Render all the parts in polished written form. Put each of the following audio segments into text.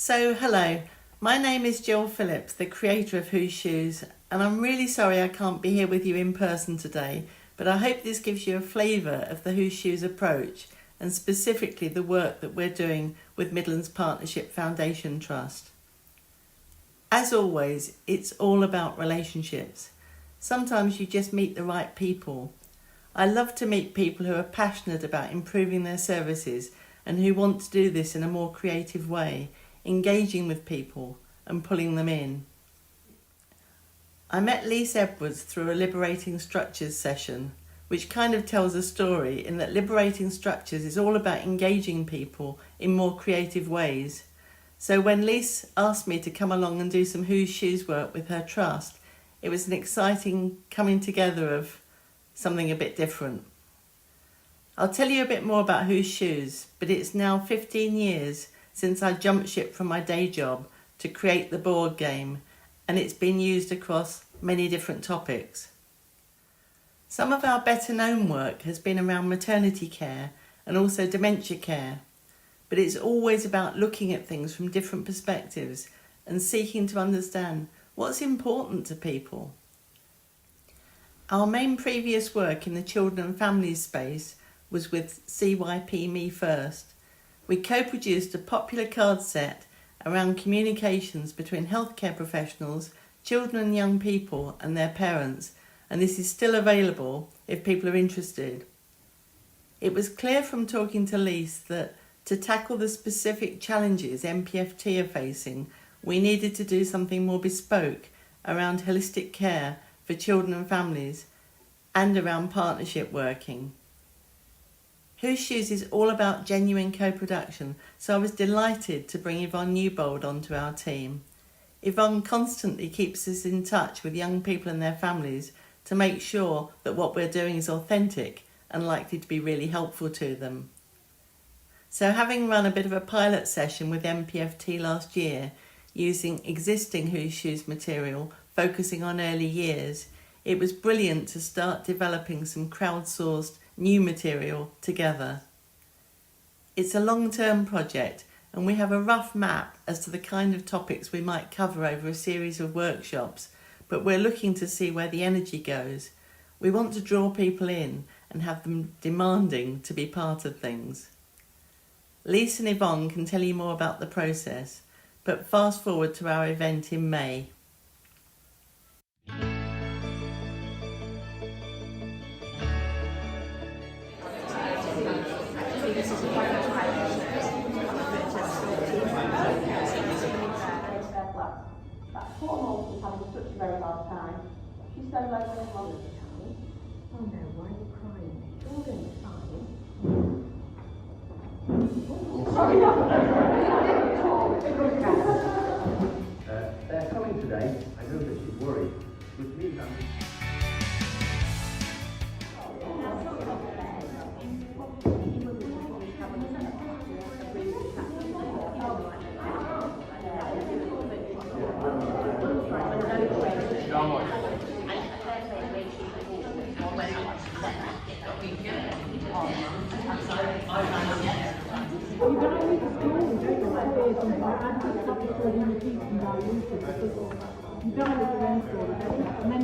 Hello, my name is Gill Phillips, the creator of Whose Shoes, and I'm really sorry I can't be here with you in person today, but I hope this gives you a flavour of the Whose Shoes approach, and specifically the work that we're doing with Midlands Partnership Foundation Trust. As always, it's all about relationships. Sometimes you just meet the right people. I love to meet people who are passionate about improving their services and who want to do this in a more creative way, engaging with people and pulling them in. I met Lyse Edwards through a Liberating Structures session, which kind of tells a story in that liberating structures is all about engaging people in more creative ways. So when Lyse asked me to come along and do some Whose Shoes work with her trust, it was an exciting coming together of something a bit different. I'll tell you a bit more about Whose Shoes, but it's now 15 years since I jumped ship from my day job to create the board game, and it's been used across many different topics. Some of our better known work has been around maternity care and also dementia care, but it's always about looking at things from different perspectives and seeking to understand what's important to people. Our main previous work in the children and families space was with CYP Me First. We co-produced a popular card set around communications between healthcare professionals, children and young people and their parents, and this is still available if people are interested. It was clear from talking to Lyse that to tackle the specific challenges MPFT are facing, we needed to do something more bespoke around holistic care for children and families and around partnership working. Whose Shoes is all about genuine co-production, so I was delighted to bring Yvonne Newbold onto our team. Yvonne constantly keeps us in touch with young people and their families to make sure that what we're doing is authentic and likely to be really helpful to them. So having run a bit of a pilot session with MPFT last year, using existing Whose Shoes material, focusing on early years, it was brilliant to start developing some crowdsourced new material together. It's a long-term project and we have a rough map as to the kind of topics we might cover over a series of workshops, but we're looking to see where the energy goes. We want to draw people in and have them demanding to be part of things. Lyse and Yvonne can tell you more about the process, but fast forward to our event in May. Very hard time. She's so low on the time. Oh no, why are you crying? You're all going to be fine. They're coming today. I know that she's worried. Which means and then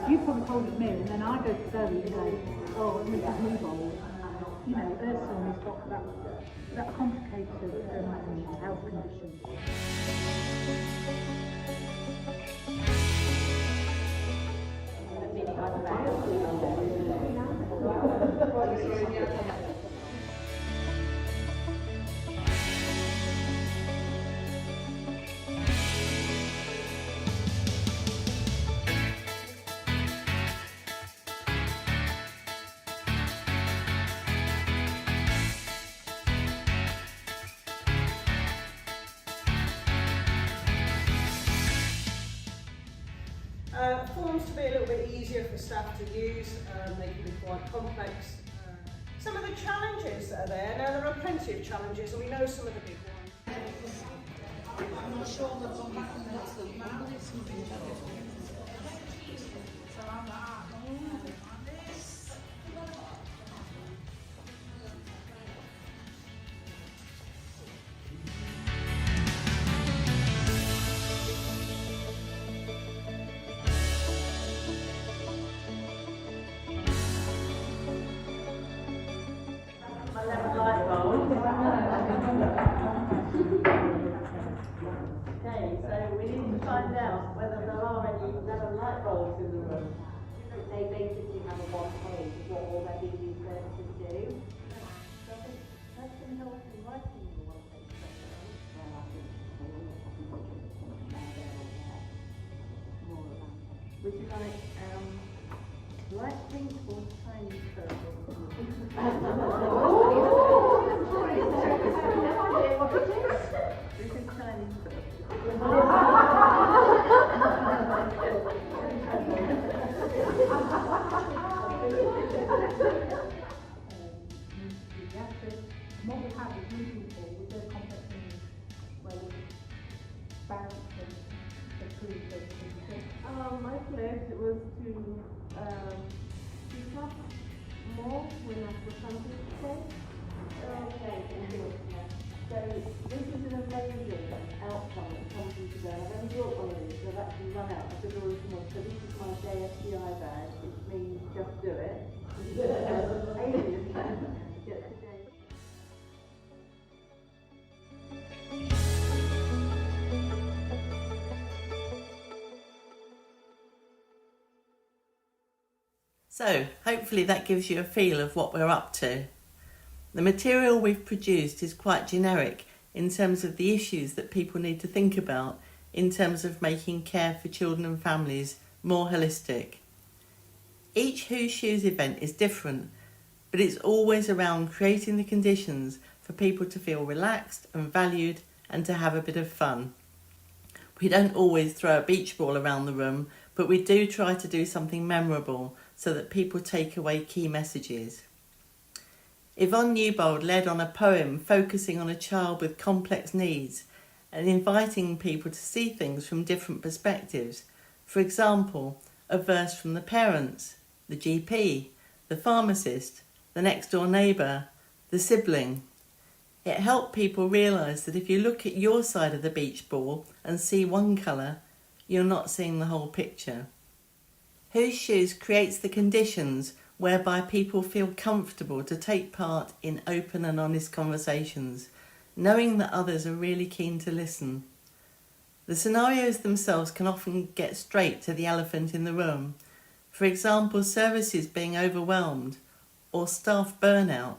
you probably hold it me, and then I go to Zoe and go, oh, Mrs. Newbold, you know, Ursula has got that complicated health condition. Forms to be a little bit easier for staff to use, they can be quite complex. Some of the challenges that are there, now there are plenty of challenges and we know some of the big ones. I'm not sure that one can fault in the room. They basically have a one page of what all their BD services do. So I think that's going to help in writing the one page document. Well, I think more about it. Would you like light pink or tiny purple? This is tiny purple. What we have is new people with their complex needs, where we balance and improve those things. My pledge was to speak up more when I was something to say. Okay, thank you. So this is an amazing outcome that comes from today. I've only brought one of these, so I've actually run out. I said already tomorrow. So this is my JSTI badge, which means just do it. Alien can get the J. So, hopefully that gives you a feel of what we're up to. The material we've produced is quite generic in terms of the issues that people need to think about in terms of making care for children and families more holistic. Each Who Shoes event is different, but it's always around creating the conditions for people to feel relaxed and valued and to have a bit of fun. We don't always throw a beach ball around the room, but we do try to do something memorable so that people take away key messages. Yvonne Newbold led on a poem focusing on a child with complex needs and inviting people to see things from different perspectives. For example, a verse from the parents, the GP, the pharmacist, the next door neighbour, the sibling. It helped people realise that if you look at your side of the beach ball and see one colour, you're not seeing the whole picture. Whose Shoes creates the conditions whereby people feel comfortable to take part in open and honest conversations, knowing that others are really keen to listen. The scenarios themselves can often get straight to the elephant in the room. For example, services being overwhelmed or staff burnout.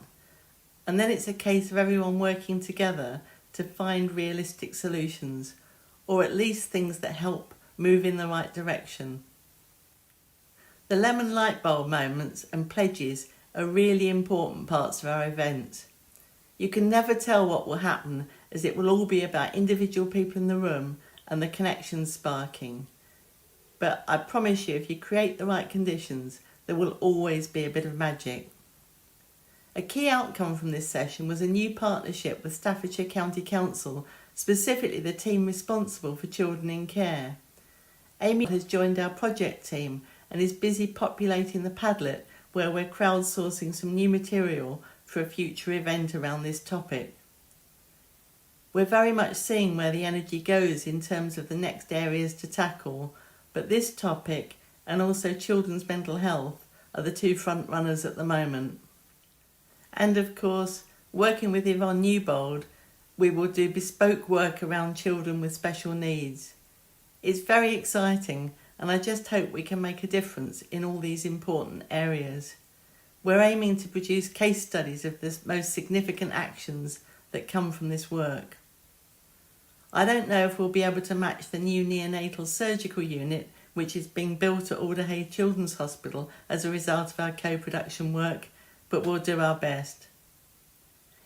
And then it's a case of everyone working together to find realistic solutions, or at least things that help move in the right direction. The lemon light bulb moments and pledges are really important parts of our event. You can never tell what will happen, as it will all be about individual people in the room and the connections sparking. But I promise you, if you create the right conditions, there will always be a bit of magic. A key outcome from this session was a new partnership with Staffordshire County Council, specifically the team responsible for children in care. Amy has joined our project team and is busy populating the Padlet, where we're crowdsourcing some new material for a future event around this topic. We're very much seeing where the energy goes in terms of the next areas to tackle, but this topic and also children's mental health are the two front runners at the moment. And of course, working with Yvonne Newbold, we will do bespoke work around children with special needs. It's very exciting, and I just hope we can make a difference in all these important areas. We're aiming to produce case studies of the most significant actions that come from this work. I don't know if we'll be able to match the new neonatal surgical unit which is being built at Alderhay Children's Hospital as a result of our co-production work, but we'll do our best.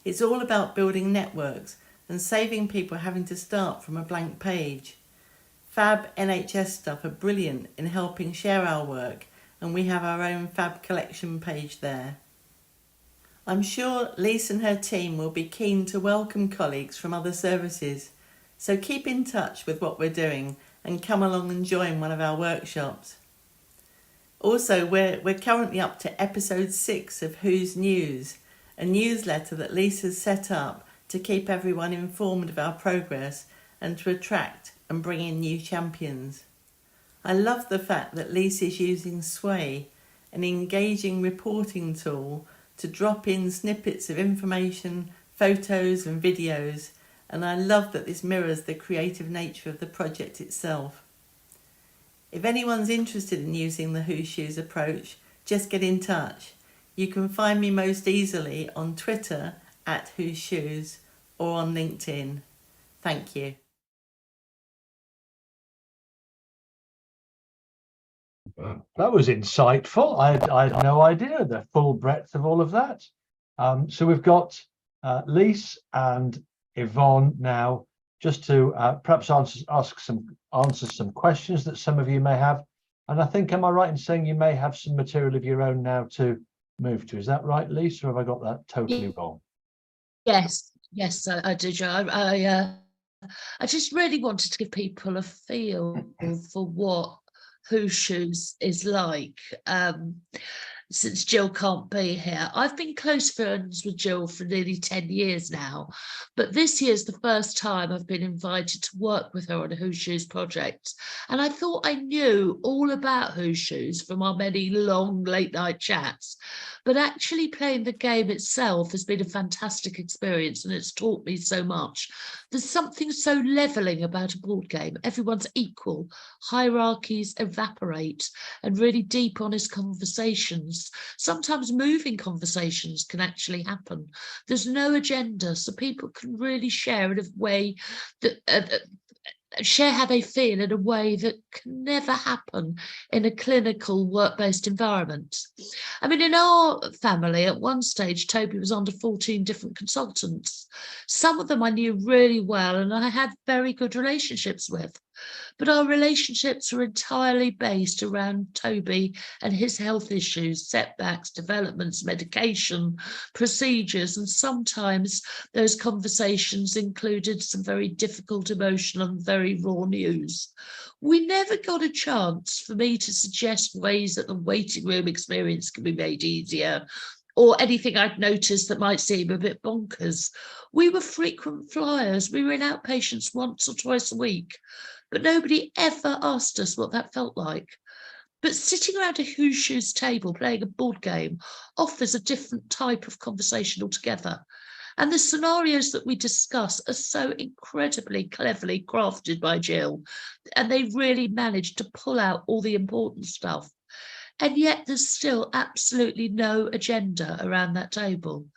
It's all about building networks and saving people having to start from a blank page. Fab NHS staff are brilliant in helping share our work, and we have our own Fab collection page there. I'm sure Lyse and her team will be keen to welcome colleagues from other services, so keep in touch with what we're doing and come along and join one of our workshops. Also, we're currently up to episode 6 of Who's News, a newsletter that Lyse has set up to keep everyone informed of our progress and to attract and bring in new champions. I love the fact that Lyse is using Sway, an engaging reporting tool, to drop in snippets of information, photos and videos, and I love that this mirrors the creative nature of the project itself. If anyone's interested in using the Who Shoes approach, just get in touch. You can find me most easily on Twitter @Who Shoes or on LinkedIn. Thank you. That was insightful. I had no idea the full breadth of all of that. So we've got Lyse and Yvonne now, just to perhaps answer some questions that some of you may have. And I think, am I right in saying you may have some material of your own now to move to? Is that right, Lyse, or have I got that totally wrong? Yes, I do, Joe. I just really wanted to give people a feel for what Who Shoes is like. Since Gill can't be here, I've been close friends with Gill for nearly 10 years now, but this year's the first time I've been invited to work with her on a Who Shoes project. And I thought I knew all about Who Shoes from our many long late night chats, but actually playing the game itself has been a fantastic experience, and it's taught me so much. There's something so levelling about a board game. Everyone's equal, hierarchies evaporate, and really deep, honest conversations, sometimes moving conversations, can actually happen. There's no agenda, so people can really share in a way that share how they feel in a way that can never happen in a clinical work-based environment. I mean, in our family, at one stage, Toby was under 14 different consultants. Some of them I knew really well and I had very good relationships with. But our relationships were entirely based around Toby and his health issues, setbacks, developments, medication, procedures, and sometimes those conversations included some very difficult, emotional and very raw news. We never got a chance for me to suggest ways that the waiting room experience could be made easier, or anything I'd noticed that might seem a bit bonkers. We were frequent flyers. We were in outpatients once or twice a week, but nobody ever asked us what that felt like. But sitting around a Who Shoes table playing a board game offers a different type of conversation altogether. And the scenarios that we discuss are so incredibly cleverly crafted by Gill, and they really managed to pull out all the important stuff. And yet there's still absolutely no agenda around that table.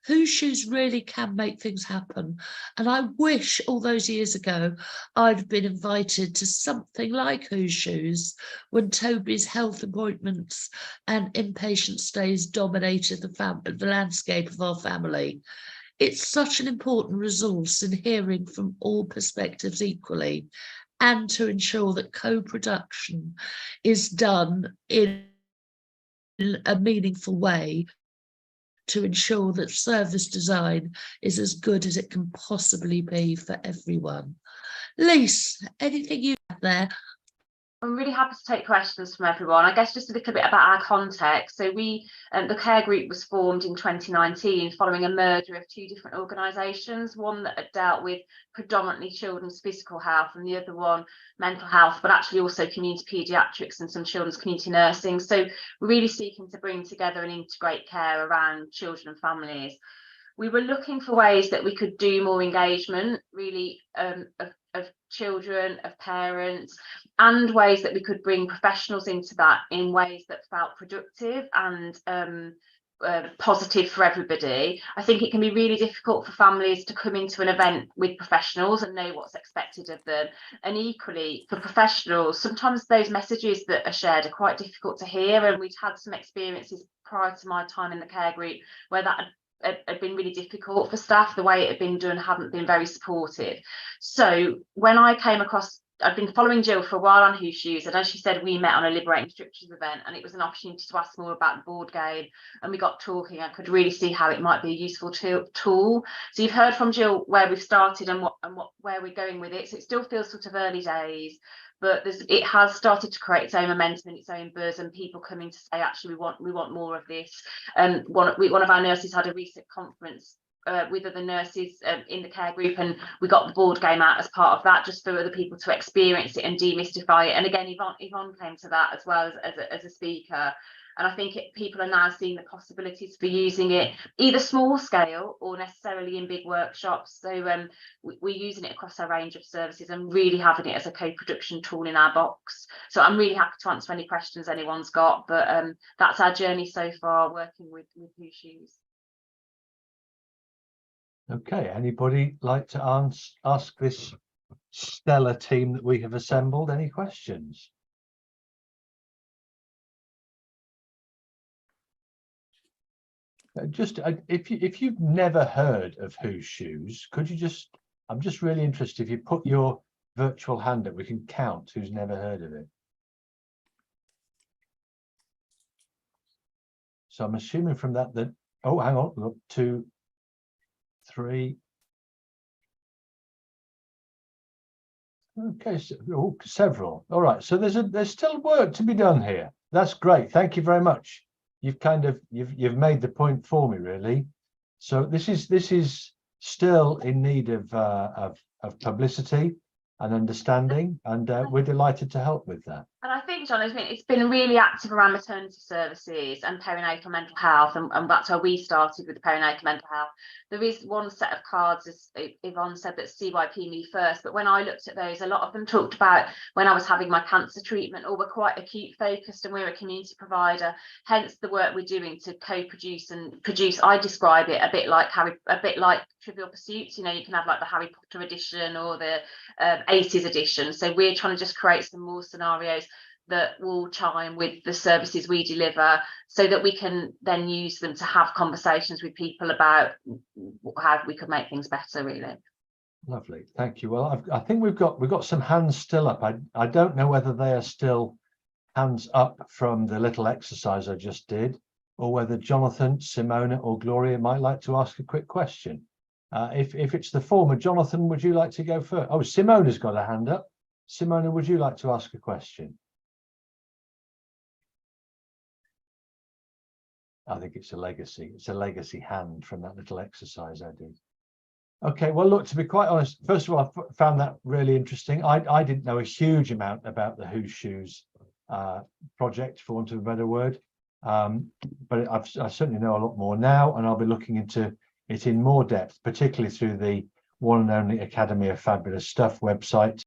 Who Shoes really can make things happen. And I wish all those years ago I'd been invited to something like Who Shoes when Toby's health appointments and inpatient stays dominated the landscape of our family. It's such an important resource in hearing from all perspectives equally, and to ensure that co-production is done in a meaningful way to ensure that service design is as good as it can possibly be for everyone. Lyse, anything you have there? I'm really happy to take questions from everyone. I guess just a little bit about our context. So we, the care group was formed in 2019 following a merger of two different organisations, one that had dealt with predominantly children's physical health and the other one mental health, but actually also community paediatrics and some children's community nursing. So we're really seeking to bring together and integrate care around children and families. We were looking for ways that we could do more engagement, really, of children, of parents, and ways that we could bring professionals into that in ways that felt productive and positive for everybody. I think it can be really difficult for families to come into an event with professionals and know what's expected of them. And equally, for professionals, sometimes those messages that are shared are quite difficult to hear. And we'd had some experiences prior to my time in the care group where that had been really difficult for staff. The way it had been done hadn't been very supportive. So when I came across, I've been following Gill for a while on Who Shoes, and as she said, we met on a Liberating Structures event, and it was an opportunity to ask more about the board game, and we got talking. I could really see how it might be a useful tool. So you've heard from Gill where we've started and where we're going with it. So it still feels sort of early days, but it has started to create its own momentum and its own buzz, and people coming to say, actually, we want more of this. One of our nurses had a recent conference with other nurses in the care group, and we got the board game out as part of that, just for other people to experience it and demystify it. And again, Yvonne came to that as well as a speaker. And I think people are now seeing the possibilities for using it either small scale or necessarily in big workshops. So we're using it across our range of services and really having it as a co-production tool in our box. So I'm really happy to answer any questions anyone's got, but that's our journey so far working with Who Shoes. Okay, anybody like to ask this stellar team that we have assembled any questions? Just if you've never heard of Who Shoes, could you just, I'm just really interested, if you put your virtual hand up, we can count who's never heard of it. So I'm assuming from that, oh, hang on, look, 2, 3. Okay, so, several. All right, so there's still work to be done here. That's great. Thank you very much. You've made the point for me, really. So this is still in need of publicity and understanding, and we're delighted to help with that. And I think, John, it's been really active around maternity services and perinatal mental health, and that's where we started with perinatal mental health. There is one set of cards, as Yvonne said, that's CYP Me First, but when I looked at those, a lot of them talked about when I was having my cancer treatment, or were quite acute focused, and we're a community provider, hence the work we're doing to co-produce and produce. I describe it a bit like Trivial Pursuits. You know, you can have like the Harry Potter edition or the 80s edition. So we're trying to just create some more scenarios that will chime with the services we deliver, so that we can then use them to have conversations with people about how we could make things better, really. Lovely, thank you. Well, I think we've got some hands still up. I don't know whether they are still hands up from the little exercise I just did, or whether Jonathan, Simona, or Gloria might like to ask a quick question. If it's the former, Jonathan, would you like to go first? Oh, Simona's got a hand up. Simona, would you like to ask a question? I think it's a legacy. It's a legacy hand from that little exercise I did. Okay, well, look, to be quite honest, first of all, I found that really interesting. I didn't know a huge amount about the Who Shoes project, for want of a better word, but I certainly know a lot more now, and I'll be looking into it in more depth, particularly through the one and only Academy of Fabulous Stuff website,